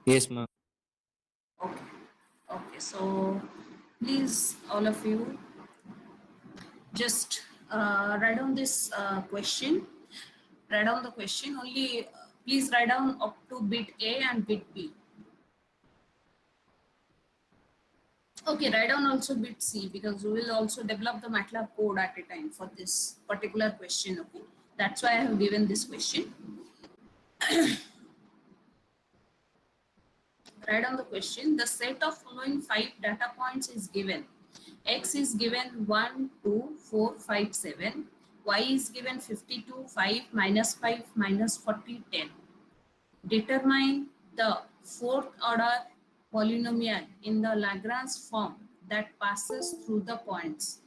Yes, ma'am. Okay. Okay. So please, all of you, just write down this question. Write down the question. Only please write down up to bit A and bit B. Okay, write down also bit C because we will also develop the MATLAB code at a time for this particular question. Okay, that's why I have given this question. Write down the question. The set of following 5 data points is given. X is given 1, 2, 4, 5, 7. Y is given 52, 5, minus 5, minus 40, 10. Determine the fourth order polynomial in the Lagrange form that passes through the points.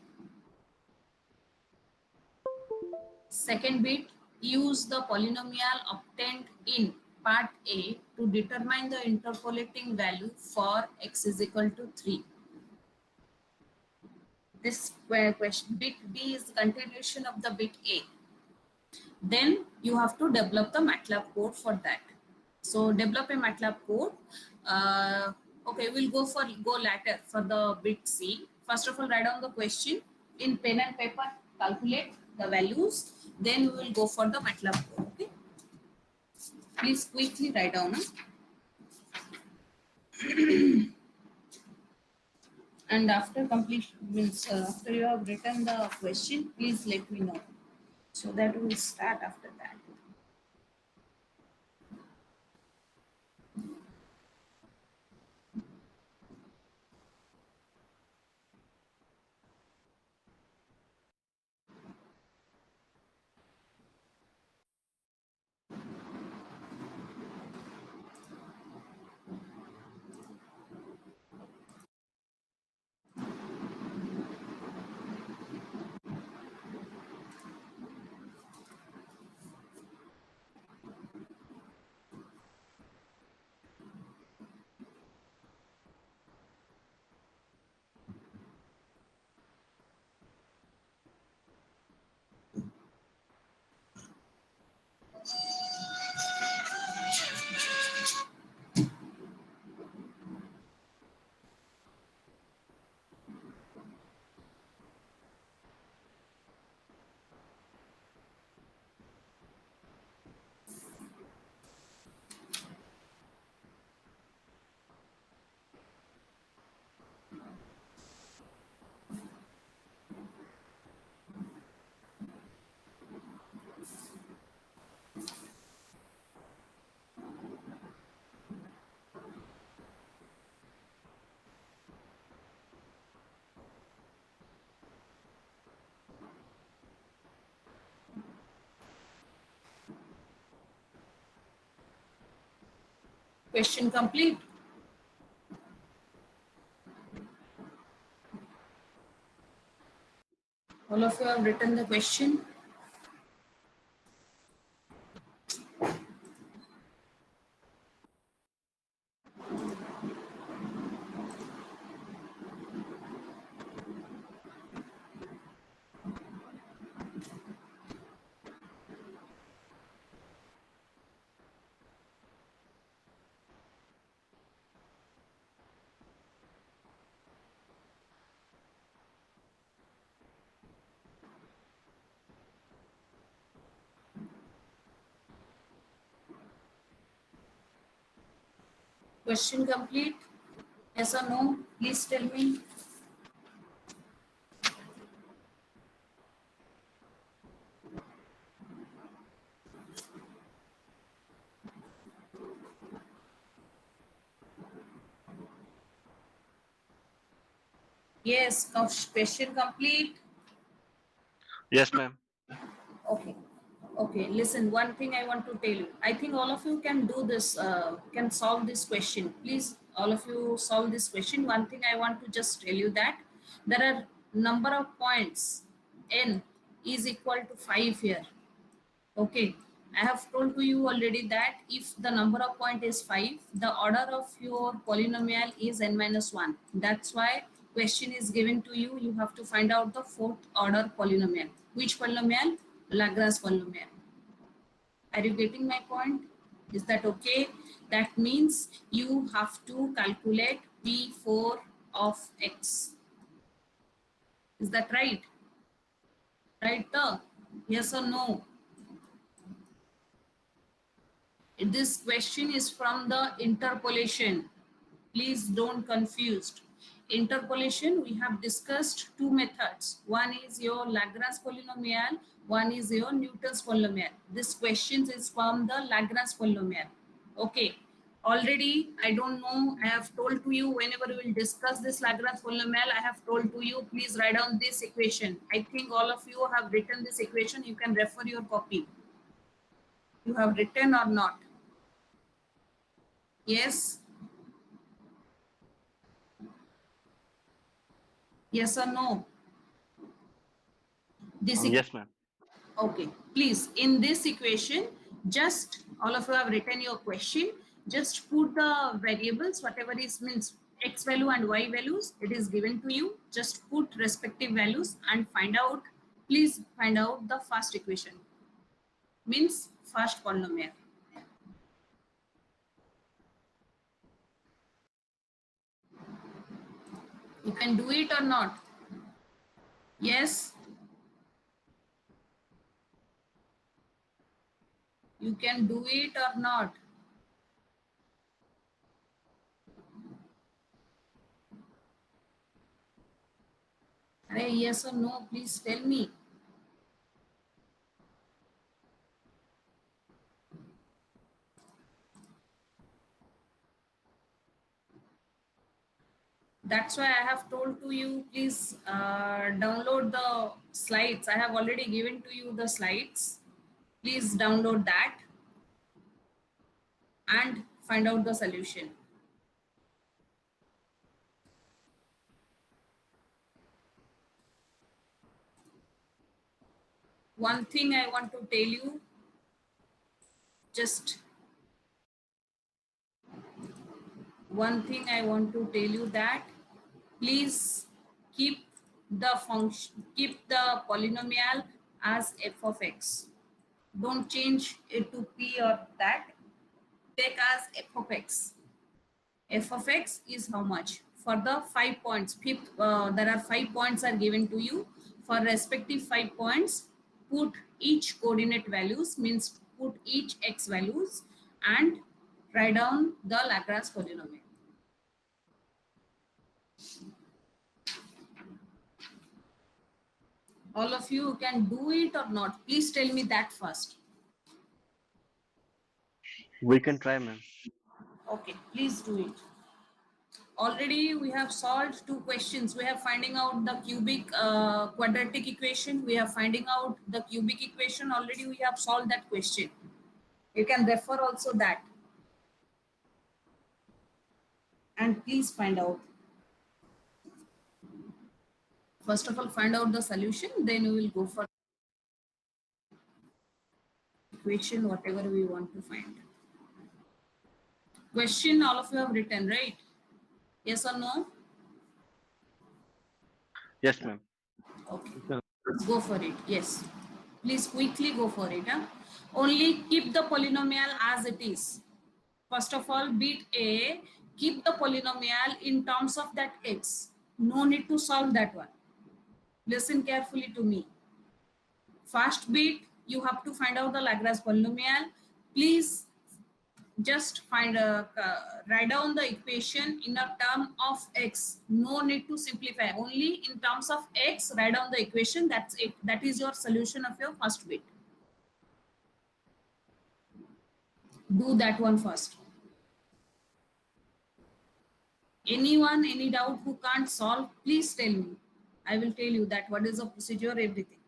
Second bit, use the polynomial obtained in part A to determine the interpolating value for x is equal to 3. This question, bit B is the continuation of the bit A. Then you have to develop the MATLAB code for that. So develop a MATLAB code. Okay, we'll go later for the bit C. First of all, write down the question in pen and paper, calculate the values. Then we will go for the MATLAB code. Okay, please quickly write down. And after completion means after you have written the question, please let me know so that we will start after that. Question complete. All of you have written the question. Question complete? Yes or no? Please tell me. Yes, question complete. Yes, ma'am. Okay. Okay, listen, one thing I want to tell you. I think all of you can do this, can solve this question. Please, all of you solve this question. One thing I want to just tell you that there are number of points n is equal to 5 here. Okay, I have told to you already that if the number of point is 5, the order of your polynomial is n minus 1. That's why question is given to you. You have to find out the fourth order polynomial. Which polynomial? Lagrange polynomial. Are you getting my point? Is that okay? That means you have to calculate P4 of x. Is that right? Right? Yes or no? This question is from the interpolation. Please don't confused. Interpolation, we have discussed two methods. One is your Lagrange polynomial, one is your Newton's polynomial. This question is from the Lagrange polynomial. Okay. Already, I don't know, I have told to you whenever we will discuss this Lagrange polynomial, I have told to you, please write down this equation. I think all of you have written this equation. You can refer your copy. You have written or not? Yes? Yes or no? This Yes, ma'am. Okay, please, in this equation, just all of you have written your question, just put the variables, whatever is means x value and y values, it is given to you. Just put respective values and find out, please find out the first equation, means first polynomial. You can do it or not? Yes? You can do it or not? Yes or no, please tell me. That's why I have told to you, please download the slides. I have already given to you the slides. Please download that and find out the solution. One thing I want to tell you, just one thing I want to tell you that please keep the function, keep the polynomial as f of x. Don't change it to p or that. Take as f of x. F of x is how much? For the 5 points, fifth, there are 5 points are given to you. For respective 5 points, put each coordinate values, means put each x values and write down the Lagrange polynomial. All of you can do it or not? Please tell me that first. We can try, ma'am. Okay, please do it. Already we have solved two questions. We have finding out the cubic quadratic equation. We are finding out the cubic equation. Already we have solved that question. You can refer also that. And please find out. First of all, find out the solution. Then we will go for equation, whatever we want to find. Question all of you have written, right? Yes or no? Yes, ma'am. Okay. Go for it. Yes. Please quickly go for it. Huh? Only keep the polynomial as it is. First of all, bit A, keep the polynomial in terms of that x. No need to solve that one. Listen carefully to me. First bit, you have to find out the Lagrange polynomial. Please just write down the equation in a term of x. No need to simplify. Only in terms of x, write down the equation. That's it. That is your solution of your first bit. Do that one first. Anyone, any doubt who can't solve, please tell me. I will tell you that what is the procedure, everything.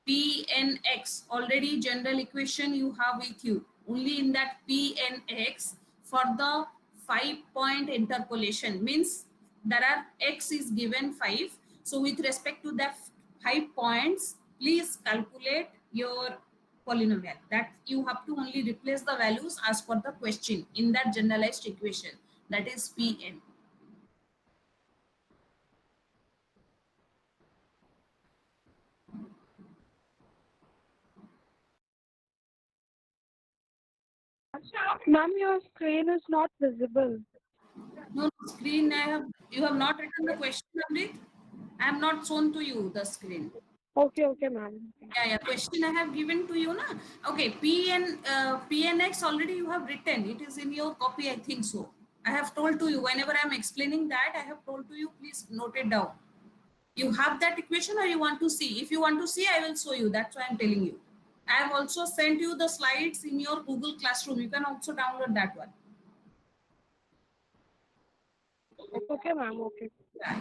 Pnx, already general equation you have with you. Only in that Pnx, for the 5-point interpolation, means there are x is given 5. So with respect to that 5 points, please calculate your polynomial. That you have to only replace the values as per the question in that generalized equation. That is Pn. Ma'am, your screen is not visible. No, screen, you have not written the question, Amrit? I have not shown to you the screen. Okay, ma'am. Yeah, question I have given to you, na? Okay, PNX already you have written. It is in your copy, I think so. I have told to you, whenever I am explaining that, I have told to you, please note it down. You have that equation or you want to see? If you want to see, I will show you. That's why I'm telling you. I have also sent you the slides in your Google Classroom. You can also download that one. Okay, ma'am. Okay. Yeah.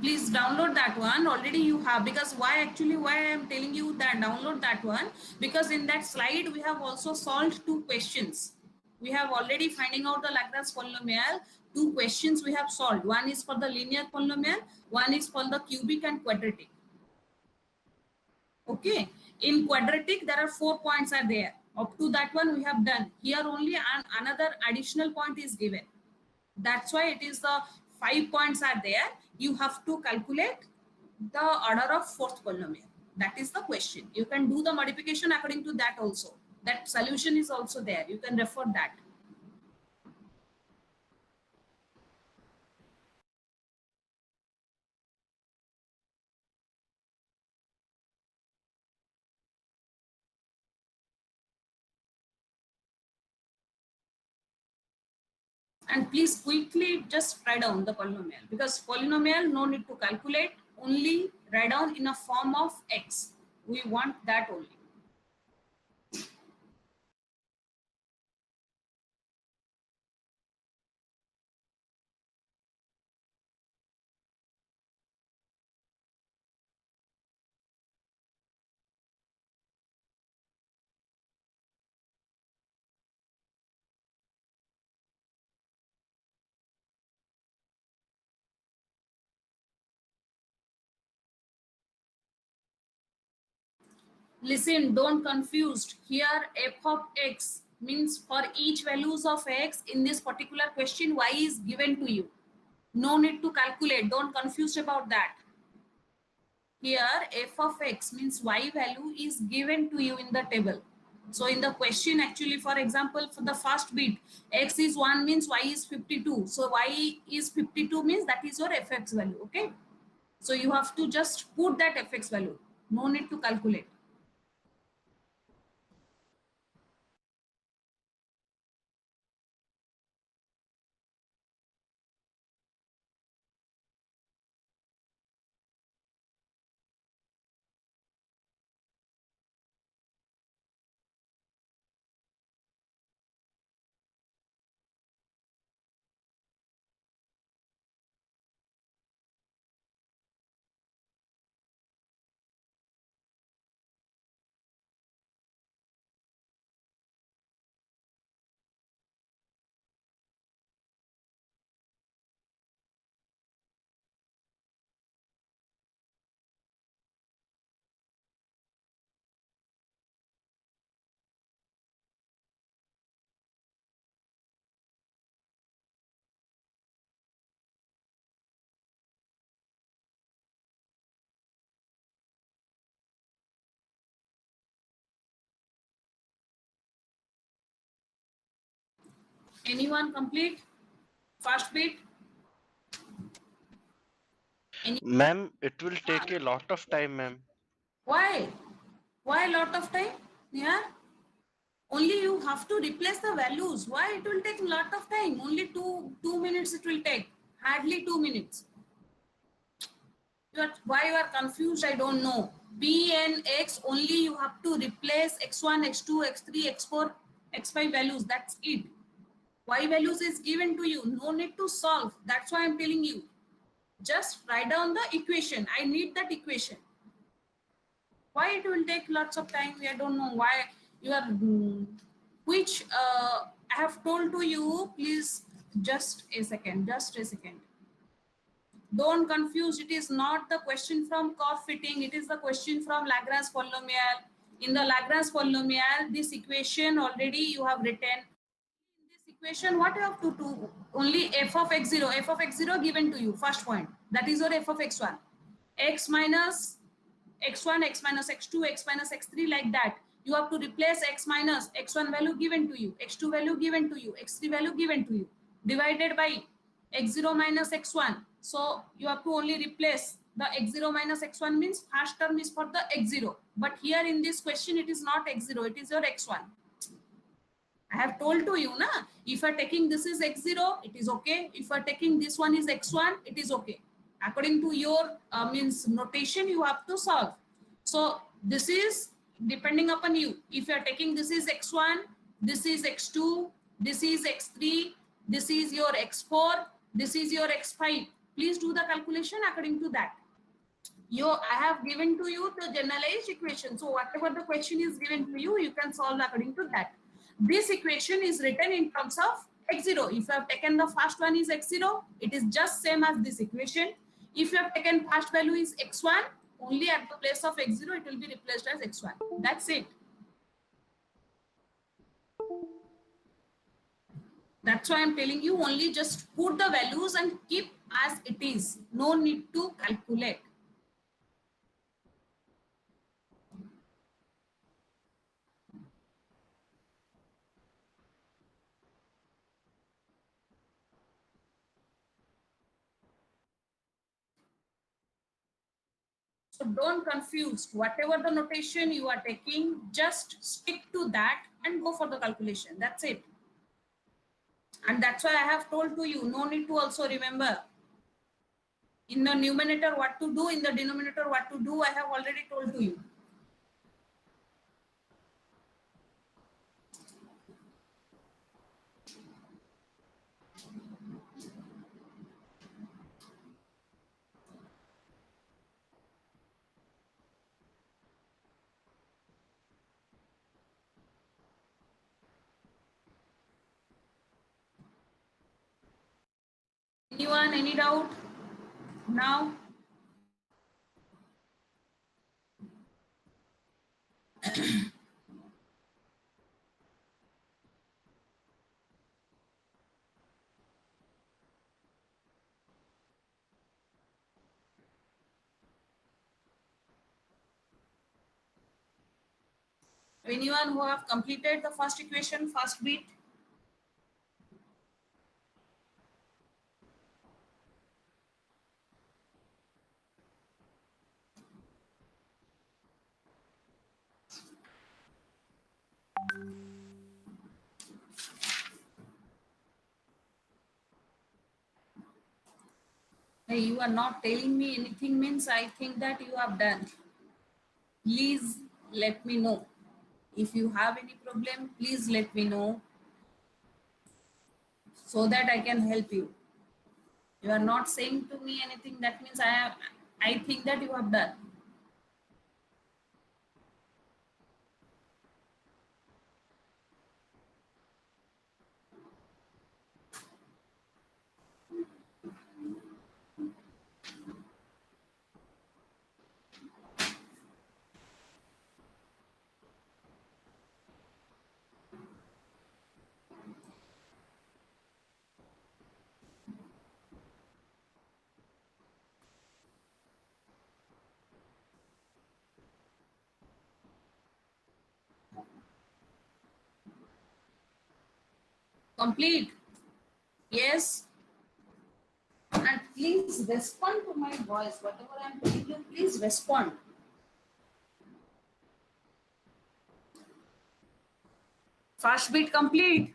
Please download that one. Already you have, because why I am telling you that download that one, because in that slide we have also solved two questions. We have already finding out the Lagrange polynomial. Two questions we have solved. One is for the linear polynomial, one is for the cubic and quadratic. Okay, in quadratic there are 4 points are there. Up to that one we have done. Here only another additional point is given. That's why it is the 5 points are there. You have to calculate the order of fourth polynomial. That is the question. You can do the modification according to that also. That solution is also there. You can refer that. And please quickly just write down the polynomial, because polynomial no need to calculate, only write down in a form of x. We want that only. Listen, don't confused. Here f of x means for each values of x in this particular question y is given to you. No need to calculate. Don't confused about that. Here f of x means y value is given to you in the table. So in the question, actually, for example, for the first bit, x is 1 means y is 52. So y is 52 means that is your fx value. Okay. So you have to just put that fx value. No need to calculate. Anyone complete? First bit? Any? Ma'am, it will take a lot of time, ma'am. Why? Why a lot of time? Yeah. Only you have to replace the values. Why it will take a lot of time? Only two minutes it will take. Hardly 2 minutes. Why you are confused? I don't know. B and X only you have to replace X1, X2, X3, X4, X5 values. That's it. Y values is given to you. No need to solve. That's why I'm telling you. Just write down the equation. I need that equation. Why it will take lots of time? I don't know why you are which I have told to you. Please just a second, don't confuse. It is not the question from curve fitting, it is the question from Lagrange polynomial. In the Lagrange polynomial, this equation already you have written. In this equation, what you have to do? Only f of x0 given to you, first point. That is your f of x1. X minus x1, x minus x2, x minus x3, like that. You have to replace x minus x1 value given to you, x2 value given to you, x3 value given to you, divided by x0 minus x1. So you have to only replace the x0 minus x1 means first term is for the x0. But here in this question, it is not x0, it is your x1. I have told to you, na, if you are taking this is x0, it is okay. If you are taking this one is x1, it is okay. According to your means notation, you have to solve. So this is depending upon you. If you are taking this is x1, this is x2, this is x3, this is your x4, this is your x5. Please do the calculation according to that. I have given to you the generalized equation. So whatever the question is given to you, you can solve according to that. This equation is written in terms of x0. If you have taken the first one is x0, it is just same as this equation. If you have taken first value is x1, only at the place of x0, it will be replaced as x1. That's it. That's why I'm telling you, only just put the values and keep as it is. No need to calculate. So don't confuse. Whatever the notation you are taking, just stick to that and go for the calculation. That's it. And that's why I have told to you, no need to also remember. In the numerator what to do, in the denominator what to do, I have already told to you. Anyone, any doubt now? Anyone who have completed the first equation, first bit? Hey, you are not telling me anything means I think that you have done. Please let me know. If you have any problem, please let me know so that I can help you. You are not saying to me anything, that means I think that you have done. Complete? Yes. And please respond to my voice. Whatever I am telling you, please respond. First bit complete.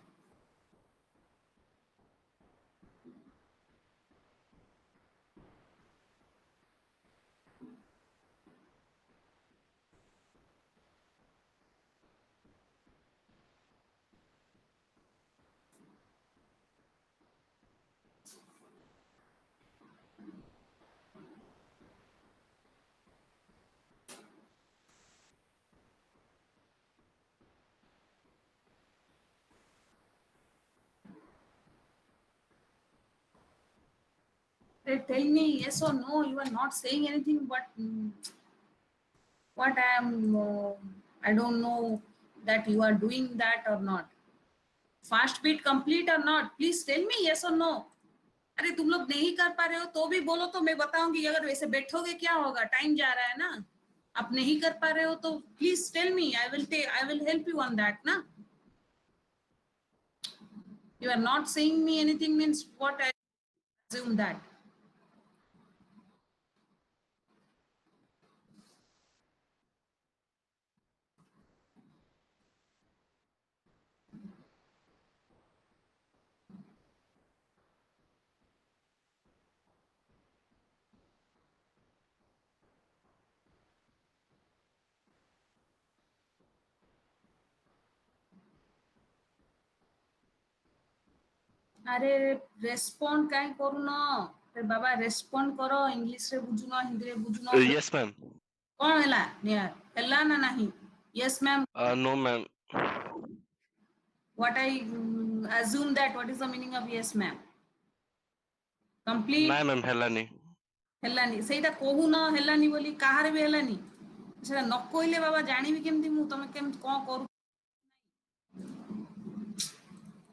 Tell me yes or no. You are not saying anything, but what I don't know that you are doing that or not. Fast bit complete or not? Please tell me yes or no. अरे तुम लोग नहीं कर पा रहे हो तो भी बोलो, तो मैं बताऊंगी. अगर वैसे बैठोगे क्या होगा, टाइम जा रहा है ना. आप नहीं कर पा रहे हो तो please tell me, I will help you on that ना. You are not saying me anything means what? I assume that. अरे रेस्पॉन्ड काहे करूनो रे बाबा, रेस्पॉन्ड करो. इंग्लिश रे बुझुनो, हिंदी रे बुझुनो. Yes, ma'am. कौन हैला नियर हैला ना नहीं? Yes ma'am. No, ma'am. What I assume that what is the meaning of yes ma'am? Complete. Ma'am, helani. ହେଲାନି ସେଇଟା କହୁନ, ହେଲାନି ବୋଲି କାହାର ବି ହେଲାନି. ସେଟା ନ କହିଲେ ବାବା ଜାଣିବି କେମିତି ମୁଁ ତମେ କେମିତି କଣ କରୁ.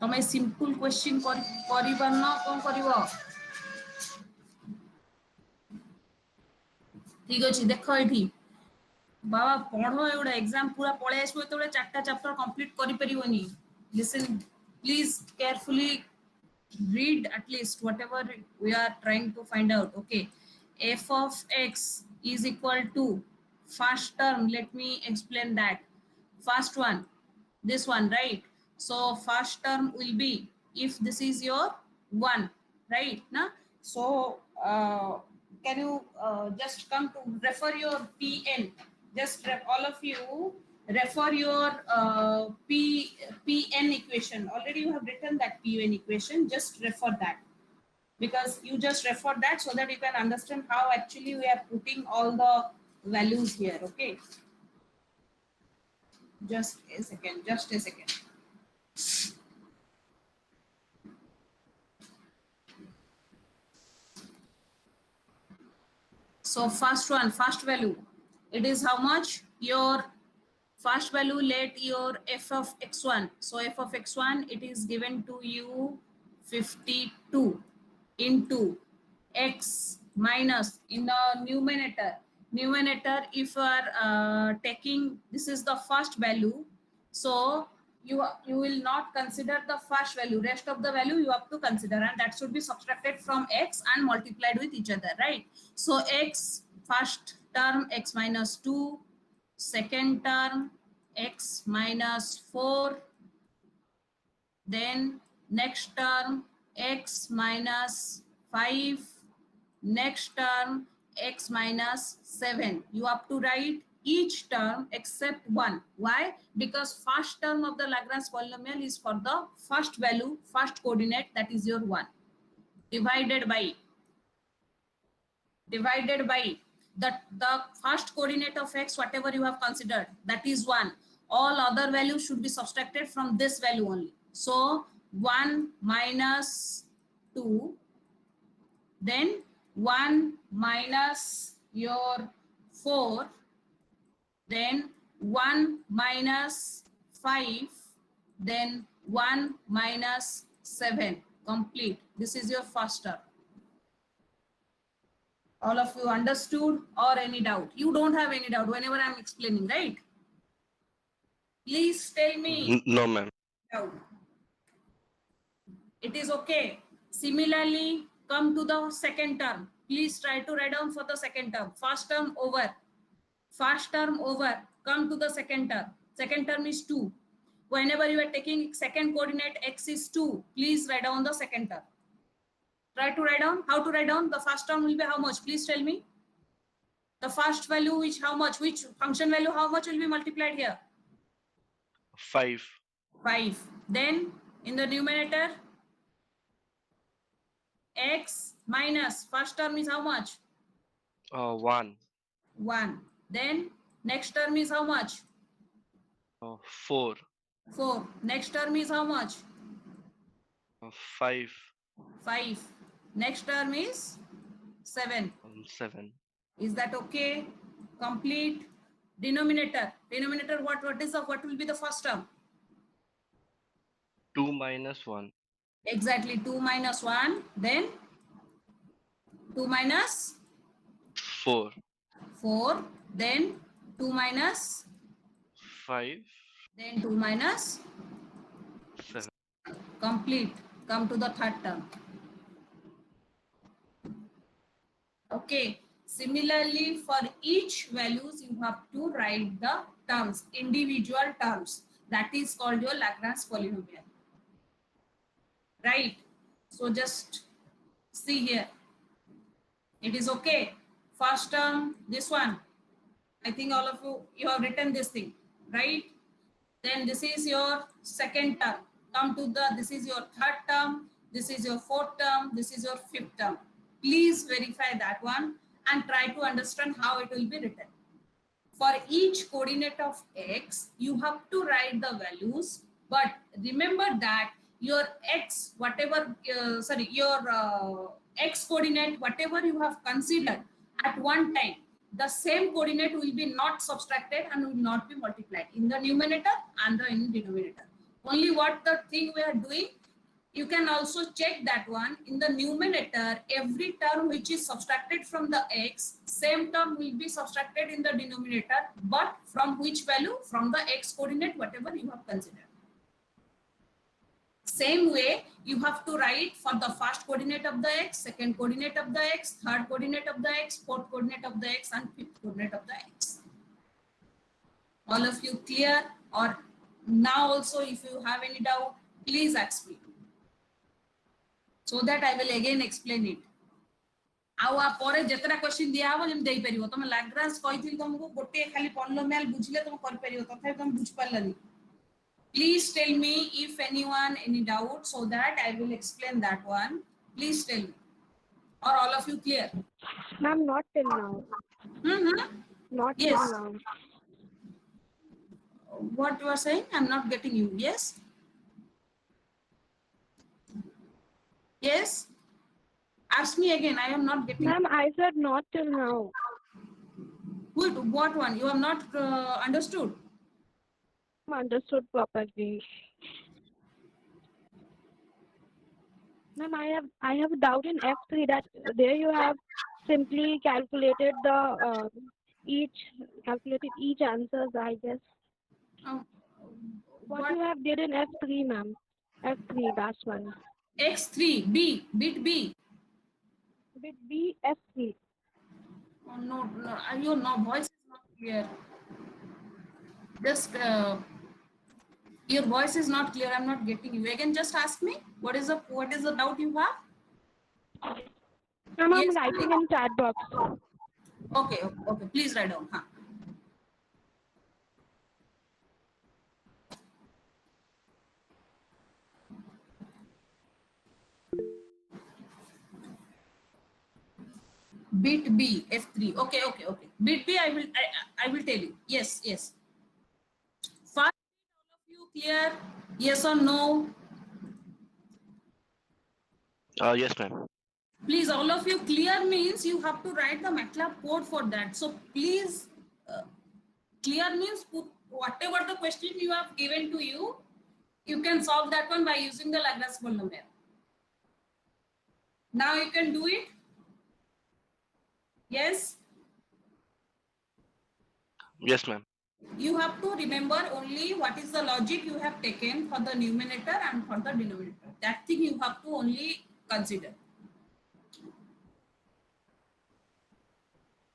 ତମେ ସିମ୍ପଲ କ୍ୱେଶ୍ଚିନ୍ କରିପାରୁନ, କଣ କରିବ? ଠିକ ଅଛି, ଦେଖ ଏଠି ବାବା ପଢ ଏଗୁଡା, ଏକ୍ସାମ ପୁରା ପଳେଇ ଆସିବ ଯେତେବେଳେ ଚାରିଟା ଚାପ୍ଟର କମ୍ପ୍ଲିଟ କରିପାରିବନି. Listen, please carefully read at least whatever we are trying to find out. Okay, f of x is equal to first term. Let me explain that. First one, this one, right? So first term will be, if this is your 1, right na? So can you just come to refer your pn, just all of you refer your pn equation. Already you have written that pn equation, just refer that, because you just refer that so that you can understand how actually we are putting all the values here. Okay, just a second, just a second. So first one, first value, it is how much? Your first value, let your f of x1. So f of x1, it is given to you 52 into x minus, in the numerator. Numerator, if you are taking, this is the first value, so you will not consider the first value. Rest of the value you have to consider, and that should be subtracted from x and multiplied with each other, right? So x first term x minus 2, second term x minus 4, then next term x minus 5, next term x minus 7. You have to write each term except one. Why? Because first term of the Lagrange polynomial is for the first value, first coordinate, that is your 1, divided by the first coordinate of x, whatever you have considered, that is 1. All other values should be subtracted from this value only. So 1 minus 2, then 1 minus your 4, then 1 minus 5, then 1 minus 7. Complete. This is your first term. All of you understood, or any doubt? You don't have any doubt whenever I'm explaining, right? Please tell me. No, ma'am. Doubt. It is okay. Similarly, come to the second term. Please try to write down for the second term. First term over. First term over. Come to the second term. Second term is 2. Whenever you are taking second coordinate x is 2, please write down the second term. Try to write down. How to write down? The first term will be how much? Please tell me. The first value, which how much? Which function value, how much will be multiplied here? 5. 5. Then in the numerator, x minus first term is how much? 1. 1. Then next term is how much? 4. 4. Next term is how much? 5. 5. Next term is 7. 7. Is that okay? Complete. Denominator. Denominator, what will be the first term? 2 minus 1. Exactly, 2 minus 1. Then 2 minus 4. 4. Then 2 minus, 5, then 2 minus, 7. complete. Come to the third term. Okay. Similarly, for each values, you have to write the terms, individual terms. That is called your Lagrange polynomial. Right? So just see here. It is okay. First term, this one. I think all of you have written this thing, right? Then this is your second term. Come to the, this is your third term, this is your fourth term, this is your fifth term. Please verify that one and try to understand how it will be written. For each coordinate of x, you have to write the values, but remember that your x, whatever, your x coordinate, whatever you have considered at one time, the same coordinate will be not subtracted and will not be multiplied in the numerator and in the denominator. Only what the thing we are doing, you can also check that one in the numerator. Every term which is subtracted from the x, same term will be subtracted in the denominator, but from which value? From the x coordinate, whatever you have considered. Same way, you have to write for the first coordinate of the x, second coordinate of the x, third coordinate of the x, fourth coordinate of the x, and fifth coordinate of the x. All of you clear? Or now also, if you have any doubt, please ask me, so that I will again explain it. आउ आ परे जेतरा question दिया हो हम देई परिबो तुम Lagrange कहिथिल तुमको गोटे खाली पॉलिनोमियल बुझले तुम कर परिबो तथापि तुम बुझ पालनी. Please tell me if anyone any doubt, so that I will explain that one. Please tell me. Or all of you clear? Ma'am, not till now. Not Yes. till now. What you are saying? I'm not getting you. Yes. Yes. Ask me again. I am not getting. Ma'am, I said not till now. Good. What one? You have not understood. Understood properly. Ma'am, I have a doubt in F3 that there you have simply calculated the calculated each answers, I guess. What you have did in F3, ma'am. F3, that's one. X3, B, bit B. Bit B, F3. Oh, no, your voice is not clear. Just your voice is not clear. I'm not getting you. Again, just ask me. What is the doubt you have? Ma'am, I'm Yes. writing in chat box. Okay. Please write down. Huh? Bit B, F3. Okay. Bit B, I will tell you. Yes. First, all of you clear? Yes or no? Yes, ma'am. Please, all of you clear means you have to write the MATLAB code for that. So please, clear means put whatever the question you have given to you, you can solve that one by using the Lagrange polynomial. Now you can do it. Yes. Yes, ma'am. You have to remember only what is the logic you have taken for the numerator and for the denominator. That thing you have to only consider.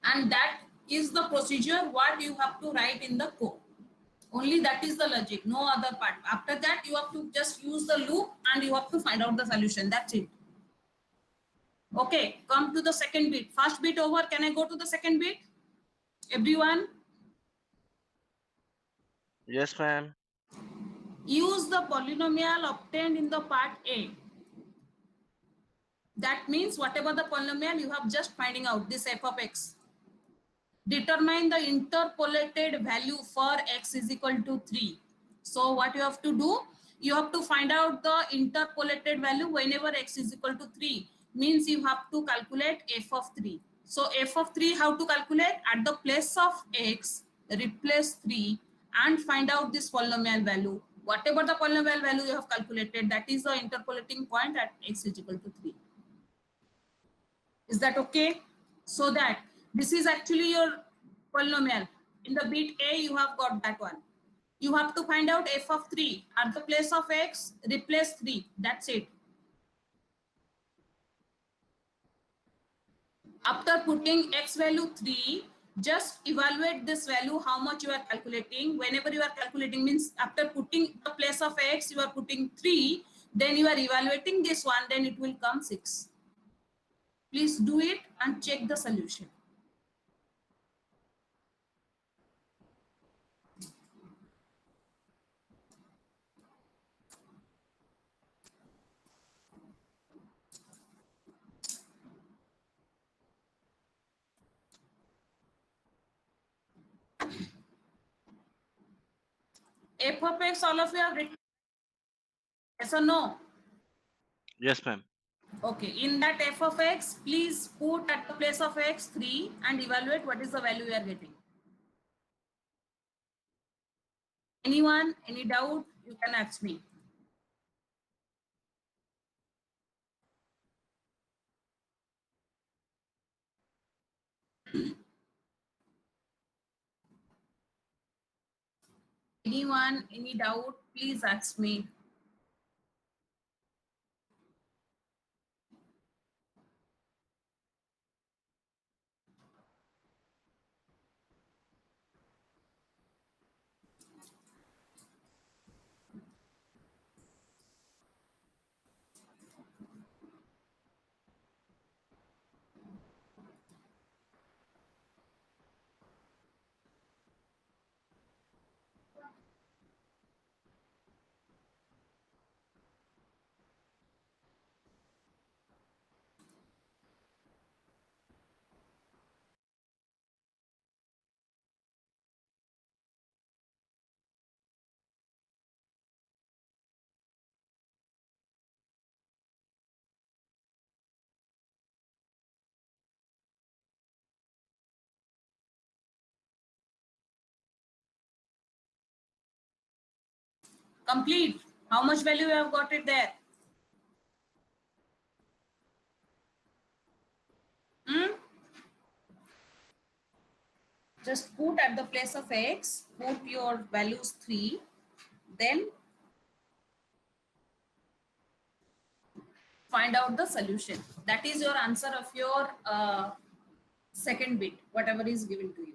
And that is the procedure what you have to write in the code. Only that is the logic, no other part. After that, you have to just use the loop and you have to find out the solution. That's it. Okay, come to the second bit. First bit over. Can I go to the second bit? Everyone? Yes, ma'am. Use the polynomial obtained in the part A. That means whatever the polynomial you have just finding out, this f of x. Determine the interpolated value for x is equal to 3. So what you have to do? You have to find out the interpolated value whenever x is equal to 3. Means you have to calculate f of 3. So f of 3, how to calculate? At the place of x, replace 3 and find out this polynomial value. Whatever the polynomial value you have calculated, that is the interpolating point at x is equal to 3. Is that okay? So that this is actually your polynomial. In the bit A, you have got that one. You have to find out f of 3. At the place of x, replace 3. That's it. After putting x value 3, just evaluate this value, how much you are calculating. Whenever you are calculating, means after putting the place of x, you are putting 3, then you are evaluating this one, then it will come 6. Please do it and check the solution. F of x, all of you have written, yes or no? Yes, ma'am. Okay, in that f of x, please put at the place of x 3 and evaluate what is the value you are getting. Anyone, any doubt, you can ask me. Anyone, any doubt, please ask me. Complete. How much value you have got it there? Just put at the place of x, put your values 3, then find out the solution. That is your answer of your second bit, whatever is given to you.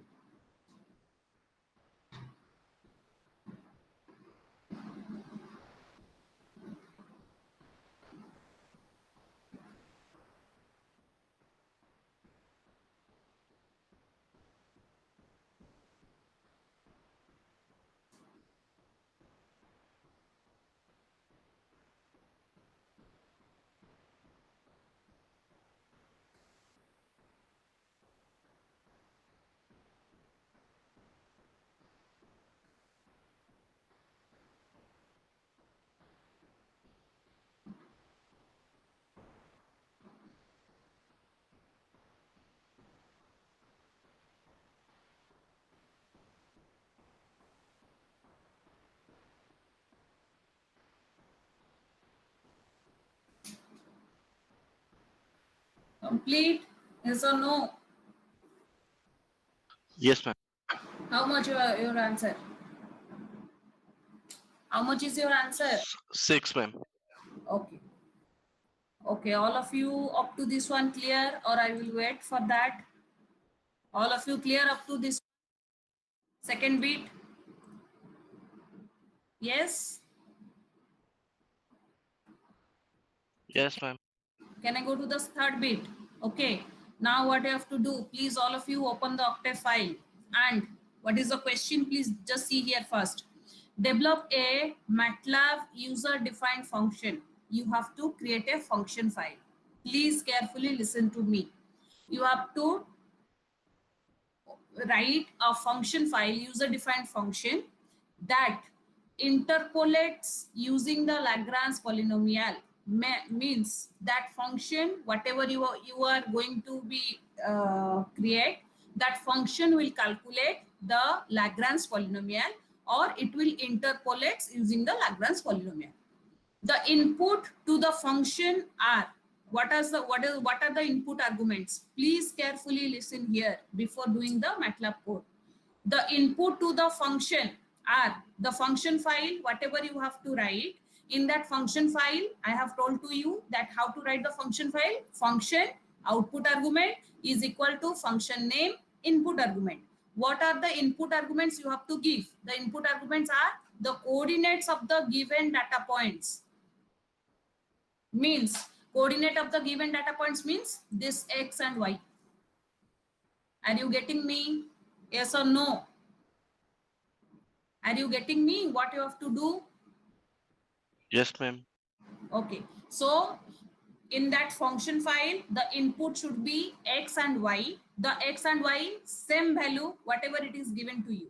Complete? Yes or no? Yes, ma'am. How much your answer? How much is your answer? 6, ma'am. Okay. Okay, all of you up to this one clear, or I will wait for that? All of you clear up to this second bit? Yes? Yes, ma'am. Can I go to the third bit? Okay. Now what you have to do, please all of you open the Octave file. And what is the question? Please just see here first. Develop a MATLAB user-defined function. You have to create a function file. Please carefully listen to me. You have to write a function file, user-defined function that interpolates using the Lagrange polynomial. Means that function, whatever you are going to be create, that function will calculate the Lagrange polynomial, or it will interpolate using the Lagrange polynomial. The input to the function are, what are the input arguments? Please carefully listen here before doing the MATLAB code. The input to the function are the function file, whatever you have to write. In that function file, I have told to you that how to write the function file. Function output argument is equal to function name input argument. What are the input arguments you have to give? The input arguments are the coordinates of the given data points. Means coordinate of the given data points means this x and y. Are you getting me? Yes or no? Are you getting me? What you have to do? Yes, ma'am. Okay. So in that function file, the input should be x and y. The x and y, same value, whatever it is given to you.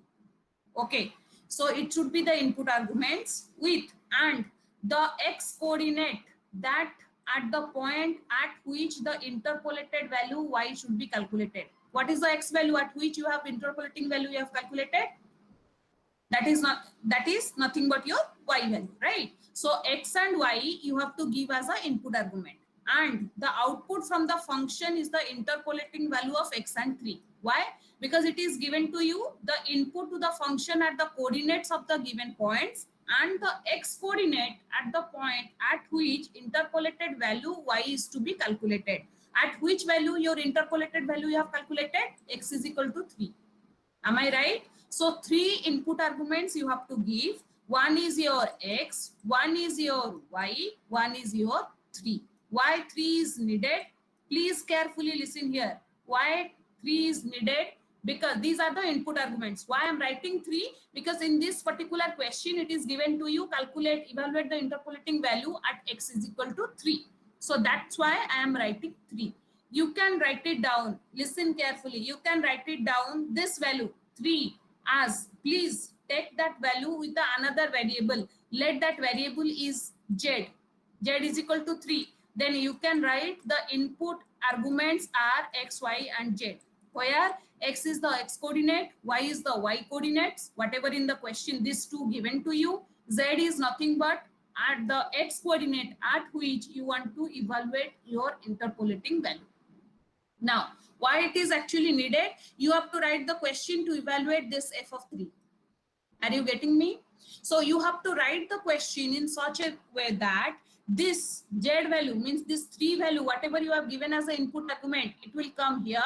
Okay. So it should be the input arguments with and the x coordinate that at the point at which the interpolated value y should be calculated. What is the x value at which you have interpolating value you have calculated? That is nothing but your y value, right? So x and y you have to give as an input argument, and the output from the function is the interpolating value of x and 3. Why? Because it is given to you the input to the function at the coordinates of the given points and the x coordinate at the point at which interpolated value y is to be calculated. At which value your interpolated value you have calculated? X is equal to 3. Am I right? So 3 input arguments you have to give. One is your x, one is your y, one is your 3. Why 3 is needed? Please carefully listen here. Why 3 is needed? Because these are the input arguments. Why I'm writing 3? Because in this particular question, it is given to you evaluate the interpolating value at x is equal to 3. So that's why I am writing 3. You can write it down. Listen carefully. You can write it down this value 3 as, please take that value with the another variable. Let that variable is z. Z is equal to 3. Then you can write the input arguments are x, y and z. Where x is the x coordinate, y is the y coordinates, whatever in the question, these two given to you. Z is nothing but at the x coordinate at which you want to evaluate your interpolating value. Now, why it is actually needed? You have to write the question to evaluate this f of 3. Are you getting me? So you have to write the question in such a way that this z value means this 3 value, whatever you have given as an input argument, it will come here.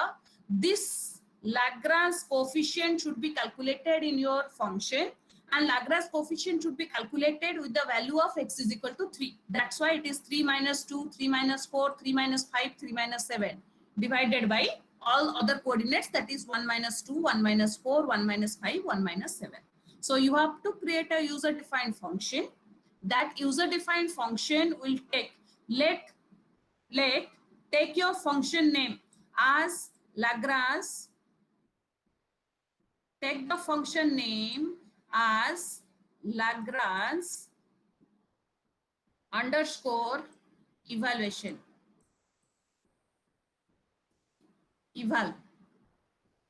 This Lagrange coefficient should be calculated in your function, and Lagrange coefficient should be calculated with the value of x is equal to 3. That's why it is 3 minus 2, 3 minus 4, 3 minus 5, 3 minus 7 divided by all other coordinates, that is 1 minus 2, 1 minus 4, 1 minus 5, 1 minus 7. So you have to create a user-defined function. That user-defined function will take, take your function name as Lagrange, take the function name as Lagrange underscore evaluation. Eval.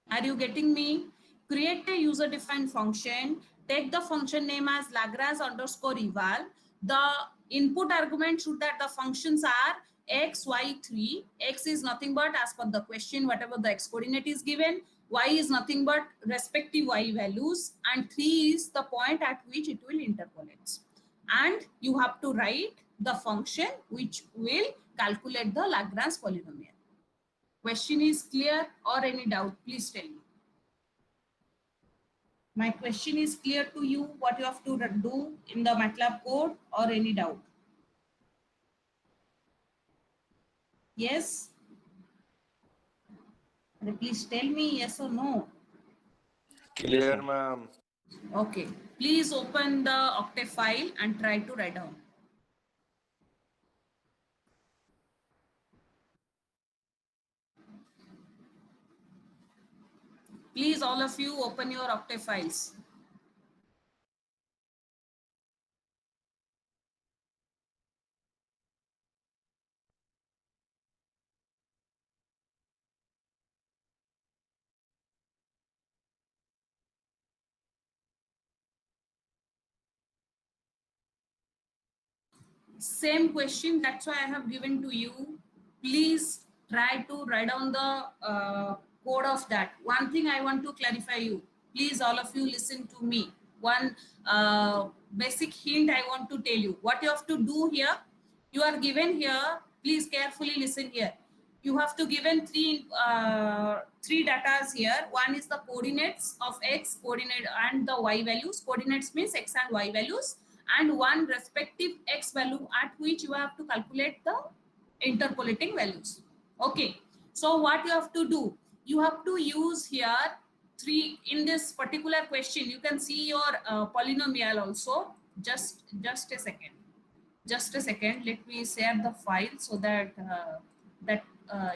Are you getting me? Create a user-defined function. Take the function name as Lagrange underscore eval. The input argument should that the functions are x, y, 3. X is nothing but as per the question, whatever the x coordinate is given. Y is nothing but respective y values. And 3 is the point at which it will interpolate. And you have to write the function which will calculate the Lagrange polynomial. Question is clear or any doubt? Please tell me. My question is clear to you, what you have to do in the MATLAB code, or any doubt? Yes? Please tell me yes or no. Clear, ma'am. Okay. Please open the Octave file and try to write down. Please, all of you, open your Octave files. Same question, that's why I have given to you. Please try to write down the code of that. One thing I want to clarify you. Please, all of you, listen to me. One basic hint I want to tell you. What you have to do here, you are given here. Please carefully listen here. You have to given three datas here. One is the coordinates of x coordinate and the y values. Coordinates means x and y values, and one respective x value at which you have to calculate the interpolating values. Okay. So what you have to do, you have to use here three in this particular question. You can see your polynomial also. Just a second. Just a second. Let me share the file so that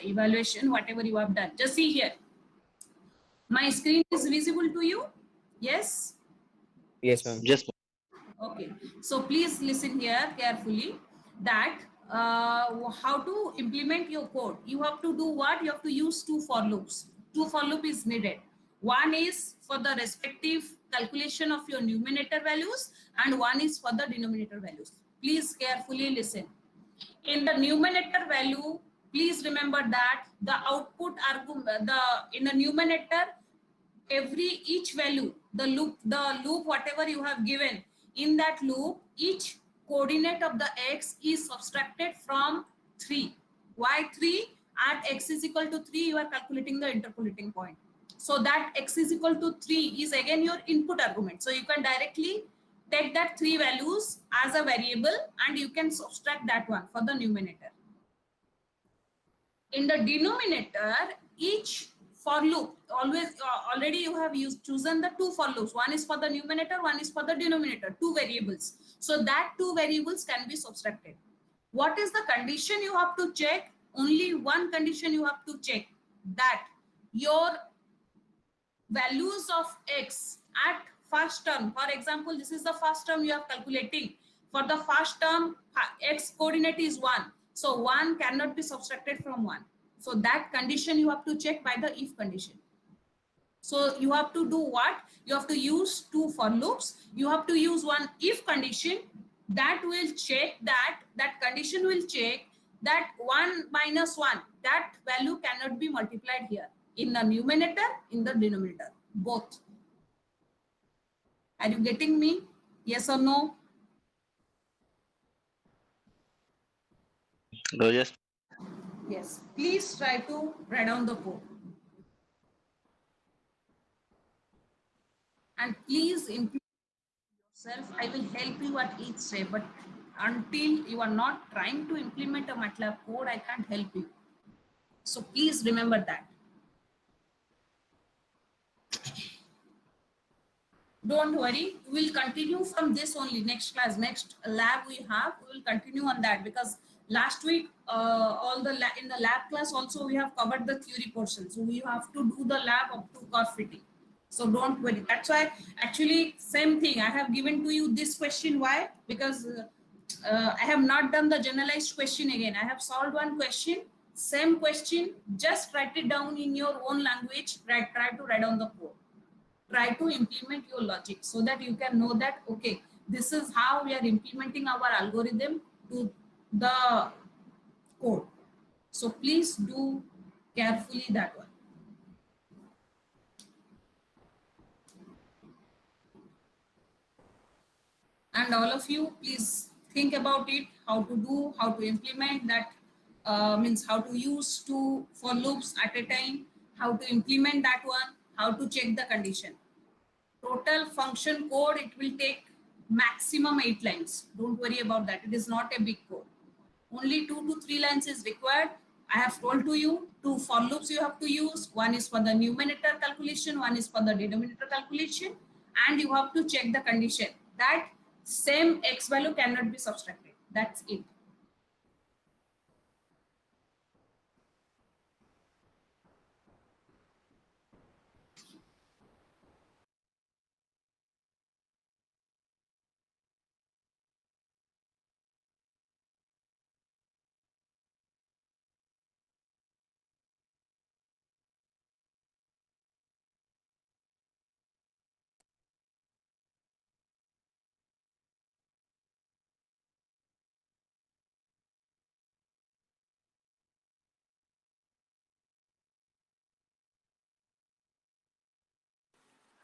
evaluation, whatever you have done. Just see here. My screen is visible to you. Yes. Yes, ma'am. Yes, ma'am. Okay, so please listen here carefully that how to implement your code. You have to do what? You have to use two for loops. Two for loop is needed. One is for the respective calculation of your numerator values and one is for the denominator values. Please carefully listen. In the numerator value, please remember that the output argument, in the numerator, each value, the loop whatever you have given, in that loop each coordinate of the x is subtracted from 3. Why 3? At x is equal to 3 you are calculating the interpolating point, so that x is equal to 3 is again your input argument, so you can directly take that 3 values as a variable and you can subtract that one for the numerator. In the denominator, each for loop, always already you have chosen the two for loops. One is for the numerator, one is for the denominator, two variables. So that two variables can be subtracted. What is the condition you have to check? Only one condition you have to check, that your values of x at first term, for example, this is the first term you are calculating. For the first term, x coordinate is 1. So 1 cannot be subtracted from 1. So that condition you have to check by the if condition. So you have to do what? You have to use two for loops. You have to use one if condition that will check that condition will check that 1 minus 1, that value cannot be multiplied here in the numerator, in the denominator, both. Are you getting me? Yes or no? Oh, yes. Yes. Please try to write down the code. And please implement yourself. I will help you at each step, but until you are not trying to implement a MATLAB code, I can't help you. So please remember that. Don't worry, we will continue from this only. Next class, next lab we have, we will continue on that, because last week in the lab class also we have covered the theory portion, so we have to do the lab up to curve fitting. So don't worry. That's why actually same thing I have given to you this question. Why? Because I have not done the generalized question again. I have solved one question, same question, just write it down in your own language. Try to write down the code. Try to implement your logic so that you can know that, okay, this is how we are implementing our algorithm to the code. So please do carefully that one. And all of you, please think about it, how to do, how to implement that, means how to use two for loops at a time, how to implement that one, how to check the condition. Total function code, it will take maximum 8 lines. Don't worry about that. It is not a big code. Only 2 to 3 lines is required. I have told to you, two for loops you have to use. One is for the numerator calculation, one is for the denominator calculation, and you have to check the condition that same x value cannot be subtracted. That's it.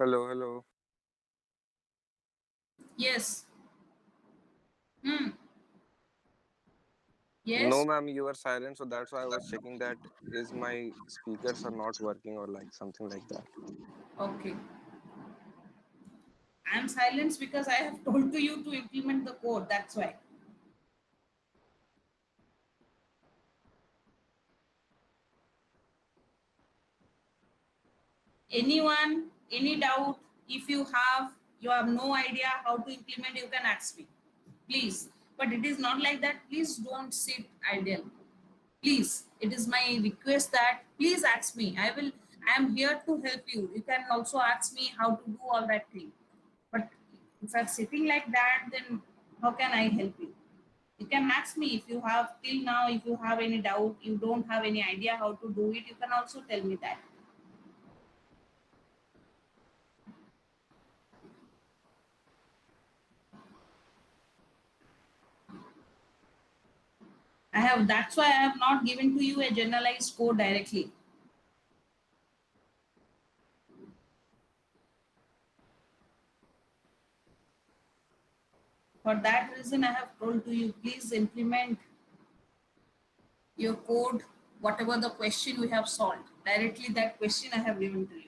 Hello. Yes. No, Yes. ma'am, you were silent, so that's why I was checking that is my speakers are not working or like something like that. Okay. I'm silenced because I have told to you to implement the code. That's why. Anyone, any doubt? If you have no idea how to implement, you can ask me, please. But it is not like that. Please don't sit idle. Please, it is my request that please ask me. I am here to help you. You can also ask me how to do all that thing. But if I'm sitting like that, then how can I help you? You can ask me if you have till now, if you have any doubt, you don't have any idea how to do it, you can also tell me that. That's why I have not given to you a generalized code directly. For that reason, I have told to you, please implement your code, whatever the question we have solved. Directly that question I have given to you.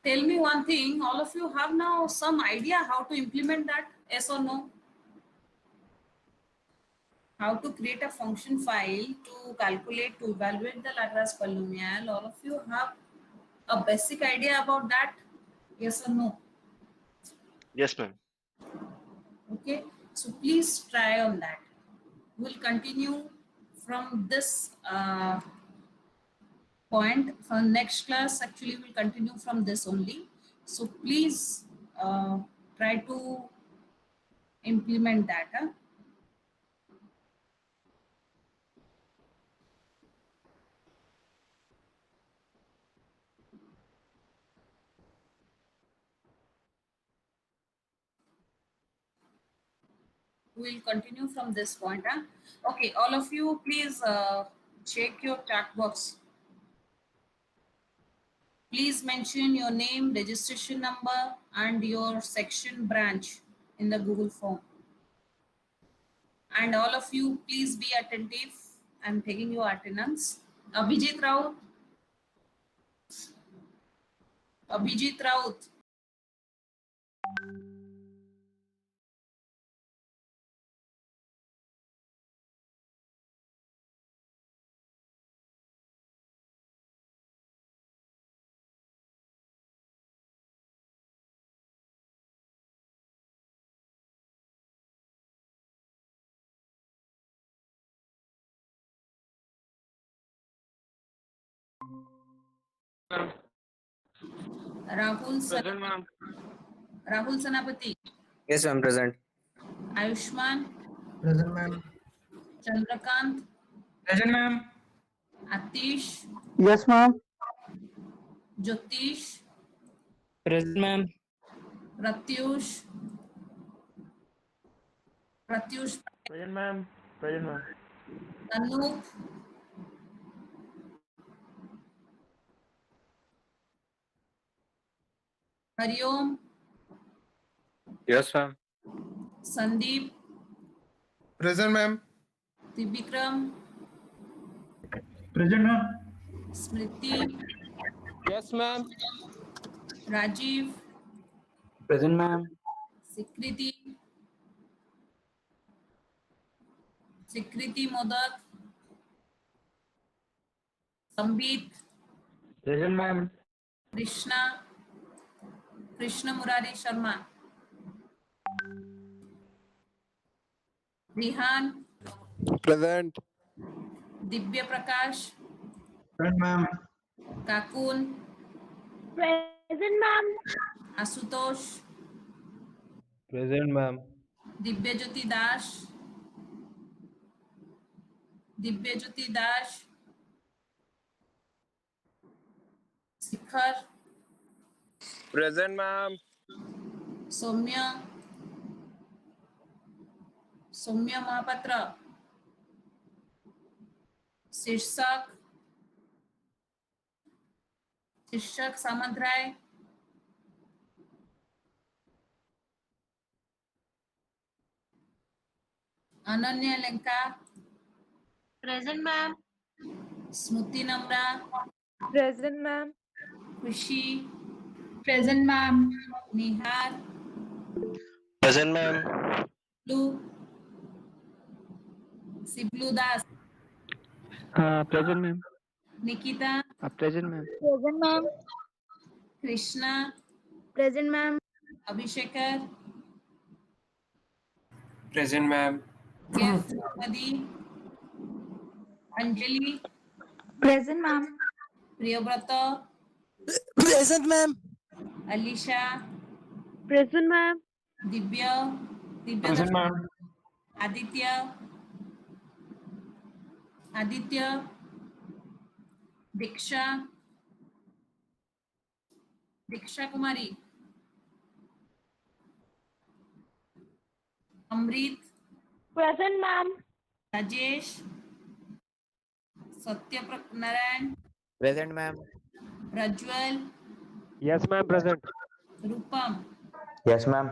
Tell me one thing, all of you have now some idea how to implement that, yes or no? How to create a function file to calculate, to evaluate the Lagrange polynomial. All of you have a basic idea about that, yes or no? Yes, ma'am. Okay, so please try on that. We'll continue from this point. For next class, actually, we'll continue from this only. So please try to implement that. Huh? We'll continue from this point. Huh? Okay, all of you, please check your chat box. Please mention your name, registration number, and your section branch in the Google form. And all of you, please be attentive. I'm taking your attendance. Abhijit Raut. Abhijit Raut. Rahul Present, ma'am. Rahul Sanapati. Yes, ma'am, present. Ayushman. Present, ma'am. Chandrakant. Present, ma'am. Atish. Yes, ma'am. Jyotish. Present, ma'am. Pratyush. Pratyush. Present, ma'am. Present, ma'am. Anup. Hariom. Yes, ma'am. Sandeep. Present, ma'am. Tribikram. Present, ma'am. Smriti. Yes, ma'am. Rajiv. Present, ma'am. Sikriti. Sikriti Modak. Sambit. Present, ma'am. Krishna. Krishna Murari Sharma. Rihan. Present. Divya Prakash. Present, ma'am. Kakun. Present, ma'am. Asutosh. Present, ma'am. Divyajyoti Das. Divyajyoti Das. Shikhar. Present, ma'am. Soumya. Soumya Mahapatra. Shirshak. Shirshak Samantray. Ananya Lenka. Present, ma'am. Smruti Namra. Present, ma'am. Khushi. Present, ma'am. Nihar. Present, ma'am. Lu. Siblu Das. Present, ma'am. Nikita. Present, ma'am. Present, ma'am. Krishna. Present, ma'am. Abhishekar. Present, ma'am. Yes. Madi. Anjali. Present, ma'am. Priyabrata. Present, ma'am. Alisha. Present, ma'am. Divya. Present, Divya. ma'am. Aditya. Aditya. Diksha. Diksha Kumari. Amrit. Present, ma'am. Rajesh. Satya Narayan. Present, ma'am. Prajwal. Yes, ma'am. Present. Rupam. Yes, ma'am.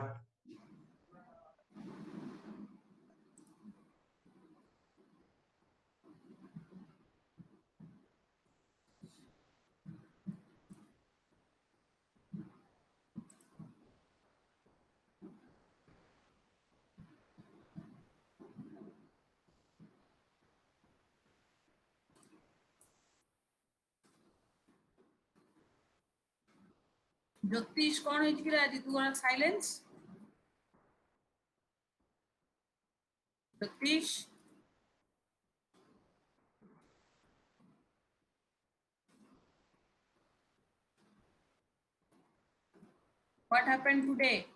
Jyotish कौन है जिसकी राजी तू वाला silence Jyotish what happened today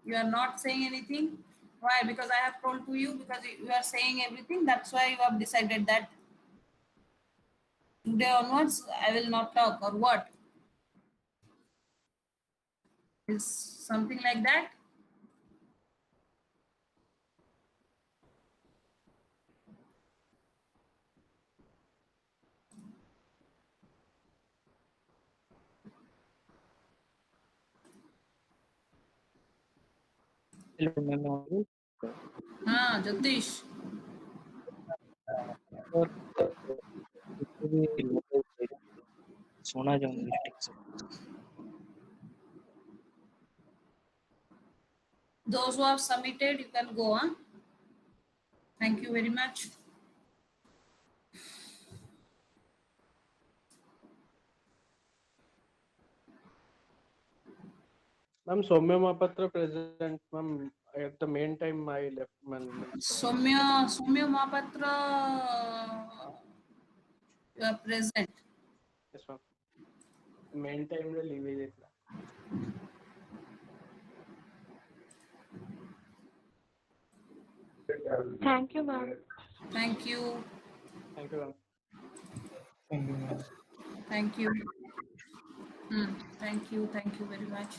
you are not saying anything why because I have told to you because you are saying everything that's why you have decided that today onwards I will not talk or what is something like that Hello, ma'am. हाँ Jyotish सोना जाऊंगा district से those who have submitted you can go huh? Thank you very much Ma'am, Soumya Mahapatra present. Ma'am, at the main time I left. Ma'am. Soumya Mahapatra you are present Yes, ma'am. Main time रे leave घेतला. Thank you, ma'am. thank you Thank you, ma'am. Thank you, ma'am. Thank you. Thank you very much.